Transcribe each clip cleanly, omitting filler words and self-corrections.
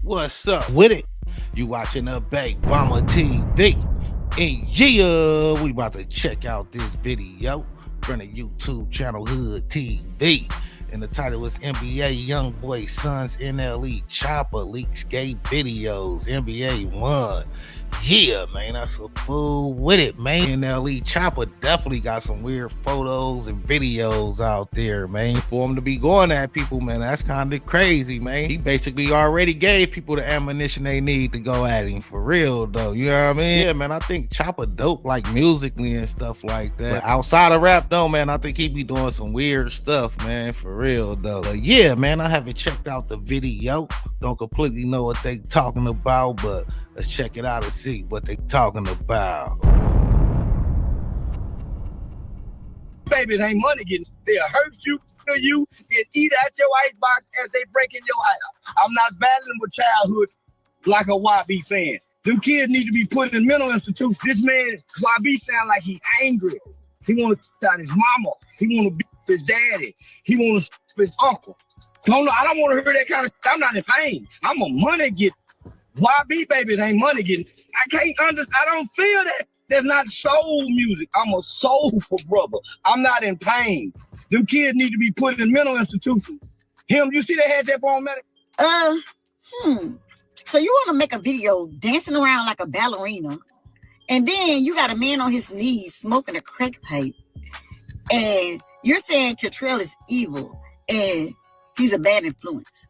What's up with it? You watching the Big Bomber TV. And yeah, we about to check out this video from the YouTube channel Hood TV. And the title is NBA Youngboy Sons NLE Choppa leaks gay videos. NBA 1. Yeah, man, that's a fool with it, man. NLE Choppa definitely got some weird photos and videos out there, man. For him to be going at people, man, that's kind of crazy, man. He basically already gave people the ammunition they need to go at him, for real, though. You know what I mean? Yeah, man, I think Choppa dope, like musically and stuff like that. But outside of rap, though, man, I think he be doing some weird stuff, man, for real, though. But yeah, man, I haven't checked out the video. Don't completely know what they talking about, but let's check it out and see what they talking about. Baby, it ain't money getting. They'll hurt you, kill you, and eat out your icebox as they break in your house. I'm not battling with childhood like a YB fan. Them kids need to be put in mental institutions. This man, YB, sound like he angry. He want to shot his mama. He want to beat his daddy. He want to his uncle. I don't want to hear that kind of stuff. I'm not in pain. I'm a money getter. YB, baby, it ain't money getting. I don't feel that. That's not soul music. I'm a soulful brother. I'm not in pain. Them kids need to be put in mental institutions. You see they had that for medic? So you want to make a video dancing around like a ballerina, and then you got a man on his knees smoking a crack pipe, and you're saying Catrell is evil and he's a bad influence.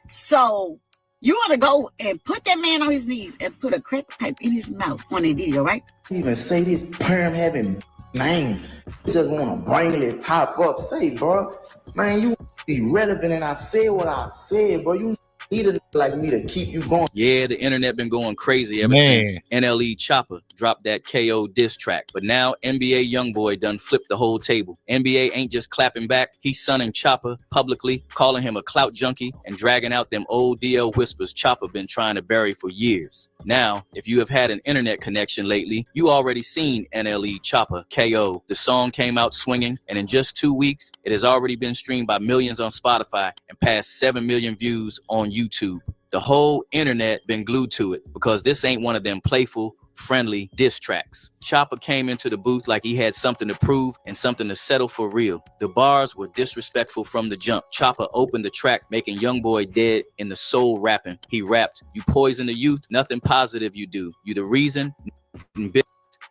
So you want to go and put that man on his knees and put a crack pipe in his mouth on a video, right? Even say this perm having name. You just want to bring it top up. Say, bro, man, you be relevant, and I said what I said, bro. You need a like me to keep you going. Yeah, the internet been going crazy ever since NLE Choppa dropped that KO diss track. But now NBA Youngboy done flipped the whole table. NBA ain't just clapping back. He's sunning Choppa publicly, calling him a clout junkie and dragging out them old DL whispers Choppa been trying to bury for years. Now, if you have had an internet connection lately, you already seen NLE Choppa KO. The song came out swinging, and in just 2 weeks, it has already been streamed by millions on Spotify and passed 7 million views on YouTube. The whole internet been glued to it because this ain't one of them playful, friendly diss tracks. Choppa came into the booth like he had something to prove and something to settle for real. The bars were disrespectful from the jump. Choppa opened the track, making Youngboy dead in the soul rapping. He rapped, "You poison the youth, nothing positive you do. You the reason,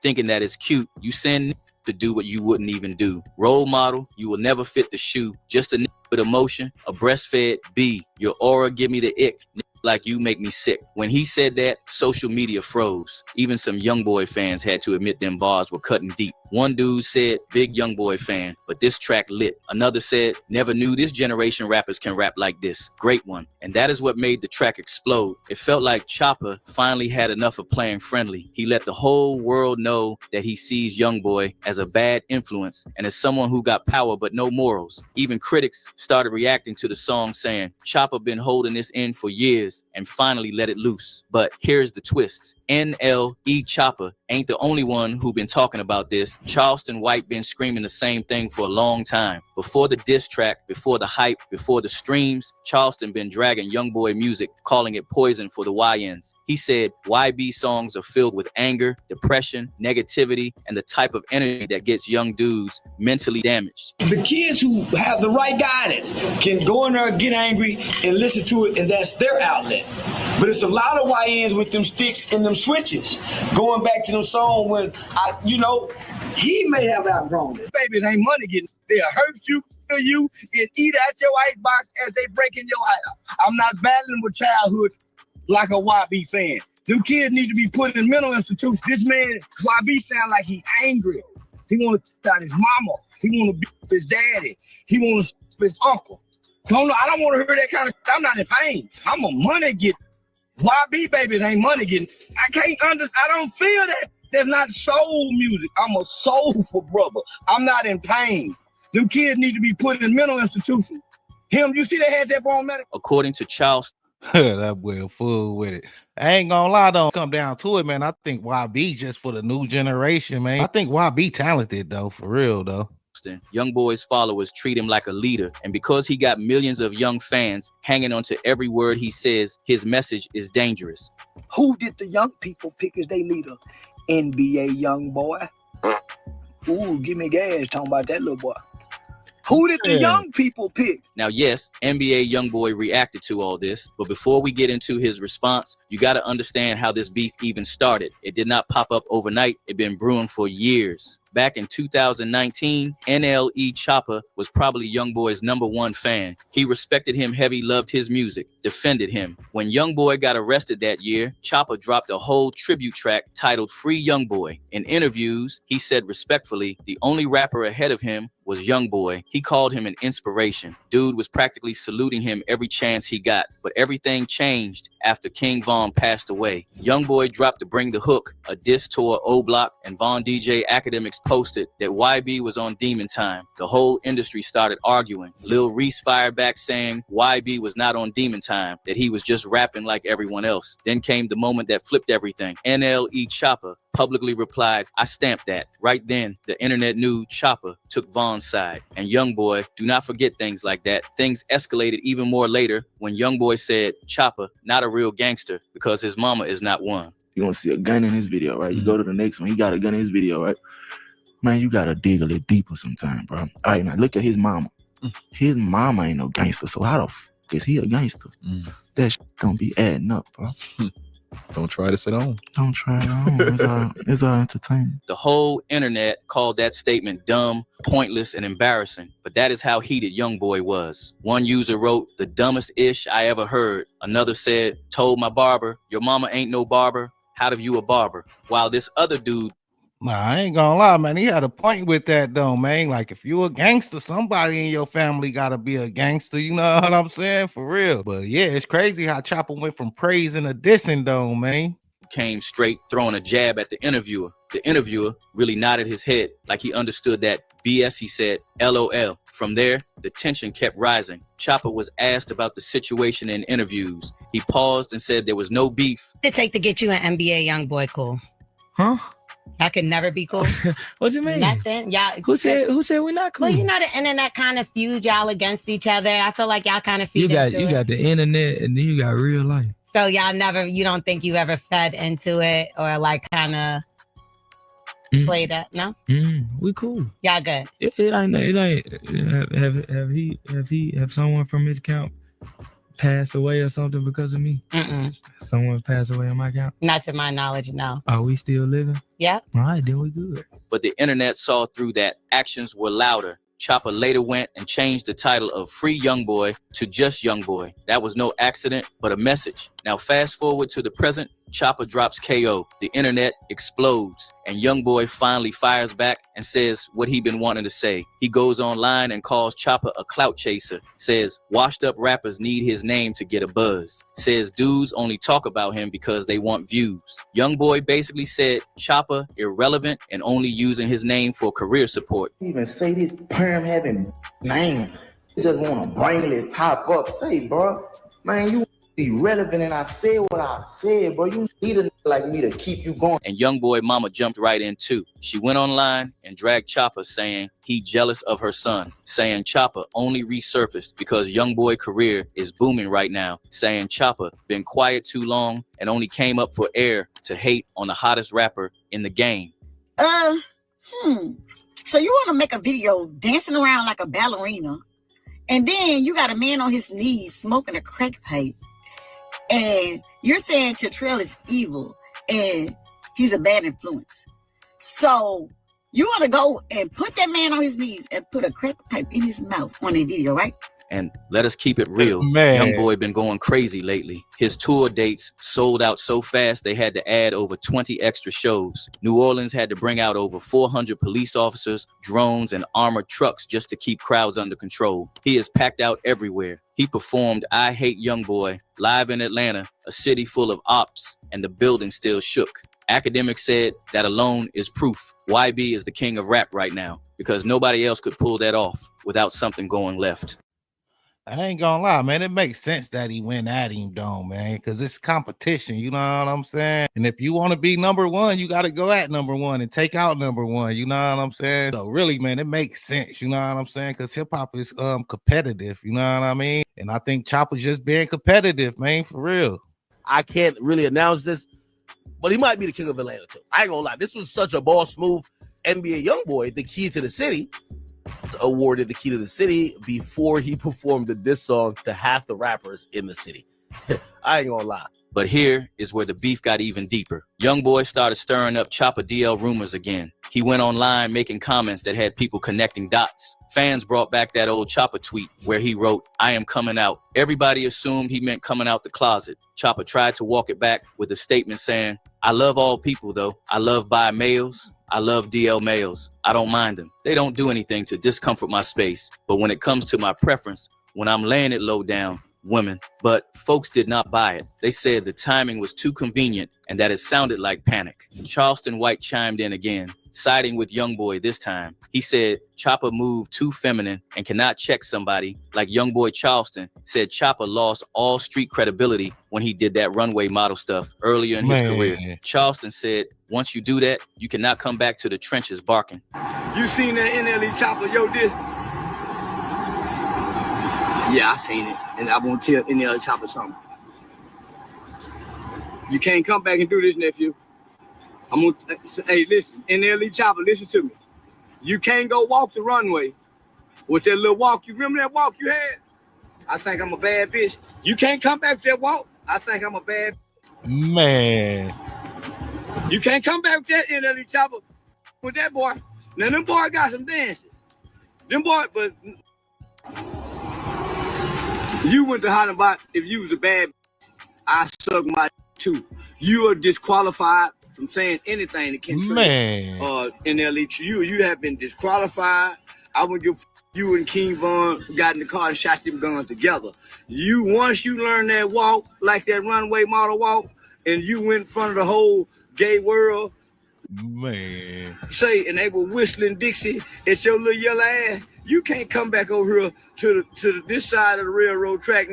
thinking that it's cute. You send to do what you wouldn't even do. Role model, you will never fit the shoe. Just a with emotion, a breastfed B. Your aura give me the ick. Like you make me sick." When he said that, social media froze. Even some Youngboy fans had to admit them bars were cutting deep. One dude said, "Big Youngboy fan, but this track lit." Another said, "Never knew this generation rappers can rap like this. Great one." And that is what made the track explode. It felt like Choppa finally had enough of playing friendly. He let the whole world know that he sees Youngboy as a bad influence and as someone who got power but no morals. Even critics started reacting to the song saying, Choppa been holding this in for years and finally let it loose. But here's the twist. NLE Choppa ain't the only one who been talking about this. Charleston White been screaming the same thing for a long time. Before the diss track, before the hype, before the streams, Charleston been dragging Youngboy music, calling it poison for the YNs. He said YB songs are filled with anger, depression, negativity, and the type of energy that gets young dudes mentally damaged. The kids who have the right guidance can go in there and get angry and listen to it, and that's their outlet. But it's a lot of YNs with them sticks and them switches. Going back to them song when he may have outgrown it. Baby, it ain't money getting. They'll hurt you, kill you, and eat out your icebox as they break in your house. I'm not battling with childhood like a YB fan. Them kids need to be put in mental institutions. This man, YB, sound like he angry. He want to shot his mama. He want to beat his daddy. He want to his uncle. I don't want to hear that kind of stuff. I'm not in pain. I'm a money getter. YB, baby, it ain't money getting. I don't feel that. That's not soul music. I'm a soulful brother. I'm not in pain. Them kids need to be put in mental institutions. You see they had that for medic? According to Charleston, that boy a fool with it. I ain't gonna lie, don't come down to it, man. I think YB just for the new generation, man. I think YB talented though, for real though. Charleston, Youngboy's followers treat him like a leader. And because he got millions of young fans hanging on to every word he says, his message is dangerous. Who did the young people pick as their leader? NBA Youngboy. Ooh, give me gas talking about that little boy. Who did the young people pick? Now, yes, NBA Youngboy reacted to all this, but before we get into his response, you got to understand how this beef even started. It did not pop up overnight. It been brewing for years. Back in 2019, NLE Choppa was probably Youngboy's #1 fan. He respected him heavy, loved his music, defended him. When Youngboy got arrested that year, Choppa dropped a whole tribute track titled Free Youngboy. In interviews, he said respectfully, the only rapper ahead of him was Youngboy. He called him an inspiration. Dude was practically saluting him every chance he got. But everything changed after King Von passed away. Youngboy dropped to Bring the Hook, a diss toward O-Block, and Von DJ Academics posted that YB was on Demon Time. The whole industry started arguing. Lil Reese fired back saying YB was not on Demon Time, that he was just rapping like everyone else. Then came the moment that flipped everything. NLE Choppa publicly replied, I stamped that. Right then, the internet knew Choppa took Von's side. And Youngboy, do not forget things like that. Things escalated even more later when Youngboy said, Choppa, not a real gangster because his mama is not one. You gonna see a gun in his video, right? You go to the next one, he got a gun in his video, right? Man, you gotta dig a little deeper sometime, bro. All right, now look at his mama. His mama ain't no gangster, so how the f is he a gangster? That shit don't be adding up, bro. Don't try this at home. Don't try it on. It's all entertainment. The whole internet called that statement dumb, pointless, and embarrassing. But that is how heated Youngboy was. One user wrote, the dumbest ish I ever heard. Another said, told my barber, your mama ain't no barber. How do you a barber? While this other dude, nah, I ain't gonna lie, man. He had a point with that, though, man. Like, if you a gangster, somebody in your family gotta be a gangster. You know what I'm saying? For real. But yeah, it's crazy how Choppa went from praising to dissing, though, man. came straight throwing a jab at the interviewer. The interviewer really nodded his head like he understood that BS. He said, LOL. From there, the tension kept rising. Choppa was asked about the situation in interviews. He paused and said there was no beef. It take to get you an NBA Youngboy cool. Huh? I could never be cool. What you mean? Nothing. Y'all. Who said we're not cool? Well, you know the internet kind of fused y'all against each other. I feel like y'all kind of fused. You got the internet and then you got real life. So y'all never. You don't think you ever fed into it or like kind of played up? No. We cool. Y'all good. It ain't. Have someone from his camp passed away or something because of me? Someone passed away on my account? Not to my knowledge, no. Are we still living? Yep. All right, then we good. But the internet saw through that. Actions were louder. Choppa later went and changed the title of Free Youngboy to just Youngboy. That was no accident, but a message. Now fast forward to the present. Choppa drops KO. The internet explodes. And Youngboy finally fires back and says what he been wanting to say. He goes online and calls Choppa a clout chaser. Says washed up rappers need his name to get a buzz. Says dudes only talk about him because they want views. Youngboy basically said Choppa irrelevant and only using his name for career support. Even say this perm having name. You just want to bring it top up. Say, bro, man, you be relevant, and I said what I said, bro. You need a like me to keep you going. And Youngboy mama jumped right in too. She went online and dragged Choppa, saying he jealous of her son, saying Choppa only resurfaced because Youngboy career is booming right now, saying Choppa been quiet too long and only came up for air to hate on the hottest rapper in the game. So you want to make a video dancing around like a ballerina, and then you got a man on his knees smoking a crack pipe, and you're saying Cantrell is evil and he's a bad influence. So you want to go and put that man on his knees and put a crack pipe in his mouth on a video, right? And let us keep it real. Youngboy been going crazy lately. His tour dates sold out so fast they had to add over 20 extra shows. New Orleans had to bring out over 400 police officers, drones, and armored trucks just to keep crowds under control. He is packed out everywhere. He performed I Hate Youngboy live in Atlanta, a city full of ops, and the building still shook. Academics said that alone is proof YB is the king of rap right now because nobody else could pull that off without something going left. I ain't gonna lie, man. It makes sense that he went at him, though, man, because it's competition. You know what I'm saying? And if you want to be number one, you got to go at number one and take out number one. You know what I'm saying? So really, man, it makes sense. You know what I'm saying? Because hip hop is competitive. You know what I mean? And I think Chopper's just being competitive, man, for real. I can't really announce this, but he might be the king of Atlanta too. I ain't gonna lie. This was such a boss move. NBA Youngboy, the key to the city, awarded the key to the city before he performed the diss song to half the rappers in the city. I ain't gonna lie. But here is where the beef got even deeper. Youngboy started stirring up Choppa DL rumors again. He went online making comments that had people connecting dots. Fans brought back that old Choppa tweet where he wrote, "I am coming out." Everybody assumed he meant coming out the closet. Choppa tried to walk it back with a statement saying, "I love all people though. I love bi males. I love DL males. I don't mind them. They don't do anything to discomfort my space. But when it comes to my preference, when I'm laying it low down, women." But folks did not buy it. They said the timing was too convenient and that it sounded like panic. Charleston White chimed in again, siding with Youngboy this time. He said Choppa moved too feminine and cannot check somebody like Youngboy Charleston. Said Choppa lost all street credibility when he did that runway model stuff earlier in his career. Charleston said, once you do that, you cannot come back to the trenches barking. You seen that NLE Choppa, yo, this? Yeah, I seen it, and I won't tell NLE Choppa something. You can't come back and do this, nephew. I'm gonna, hey, listen, NLE Choppa, listen to me. You can't go walk the runway with that little walk. You remember that walk you had? I think I'm a bad bitch. You can't come back with that walk. I think I'm a bad man. You can't come back with that NLE Choppa with that boy. Now them boy got some dances. Them boy, but you went to Holland about if you was a bad I suck my too. You are disqualified from saying anything that can NLE. You have been disqualified. I would give you and King Von got in the car and shot them guns together. Once you learn that walk, like that runway model walk, and you went in front of the whole gay world, man. And they were whistling Dixie at your little yellow ass. You can't come back over here to this side of the railroad track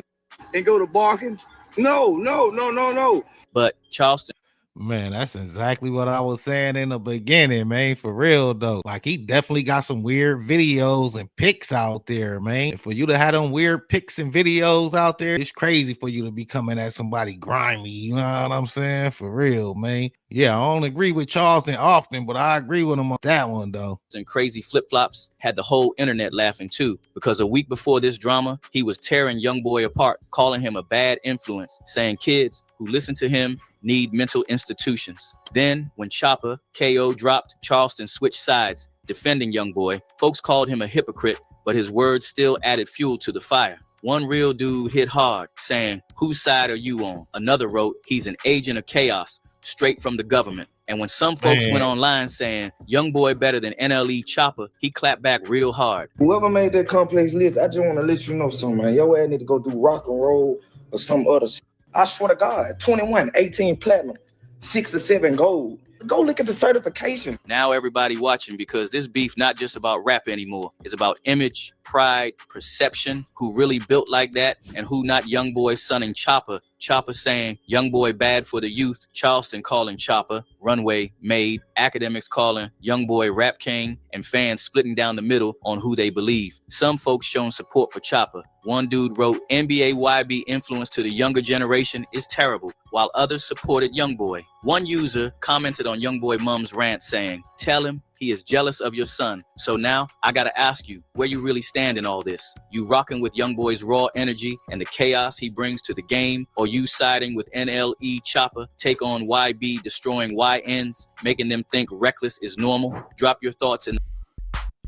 and go to barking. No. But Charleston. Man, that's exactly what I was saying in the beginning, man. For real, though. Like, he definitely got some weird videos and pics out there, man. For you to have them weird pics and videos out there, it's crazy for you to be coming at somebody grimy. You know what I'm saying? For real, man. Yeah, I don't agree with Charleston often, but I agree with him on that one, though. And crazy flip-flops had the whole internet laughing, too, because a week before this drama, he was tearing Youngboy apart, calling him a bad influence, saying kids who listen to him need mental institutions. Then, when Choppa KO dropped, Charleston switched sides, defending Youngboy. Folks called him a hypocrite, but his words still added fuel to the fire. One real dude hit hard, saying, "Whose side are you on?" Another wrote, "He's an agent of chaos, straight from the government." And when some folks went online saying, "Youngboy better than NLE Choppa," he clapped back real hard. Whoever made that complex list, I just want to let you know something, man. Your ass need to go do rock and roll or some other shit. I swear to God, 21, 18 platinum, 6 or 7 gold. Go look at the certification. Now everybody watching, because this beef not just about rap anymore. It's about image, pride, perception, who really built like that, and who not. Youngboy sonning Choppa. Choppa saying Youngboy bad for the youth. Charleston calling Choppa runway made. Academics calling Youngboy rap king, and fans splitting down the middle on who they believe. Some folks showing support for Choppa. One dude wrote, "NBA YB influence to the younger generation is terrible," while others supported Youngboy. One user commented on Youngboy mom's rant saying, "Tell him he is jealous of your son. So now I gotta ask you where you really stand in all this. You rocking with Youngboy's raw energy and the chaos he brings to the game, or you siding with NLE Choppa, take on YB destroying YNs, making them think reckless is normal? Drop your thoughts in.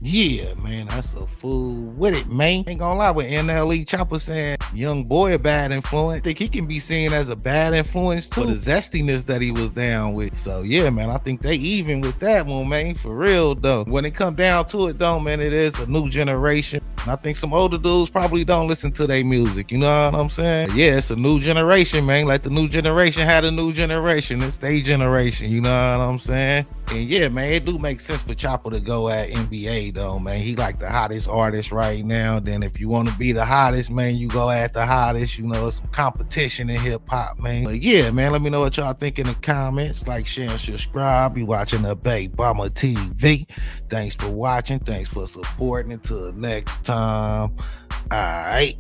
Yeah, man, that's a fool with it, man. Ain't gonna lie, with NLE Choppa saying Youngboy a bad influence, I think he can be seen as a bad influence too, for the zestiness that he was down with. So yeah, man, I think they even with that one, man, for real though. When it come down to it though, man, it is a new generation. And I think some older dudes probably don't listen to their music. You know what I'm saying? Yeah, it's a new generation, man. Like the new generation had a new generation. It's their generation. You know what I'm saying? And yeah, man, it do make sense for Choppa to go at NBA though, man. He like the hottest artist right now. Then if you want to be the hottest, man, you go at the hottest. You know, it's some competition in hip hop, man. But yeah, man, let me know what y'all think in the comments. Like, share, and subscribe. You watching the Big Bomber TV. Thanks for watching. Thanks for supporting. Until next time. All right.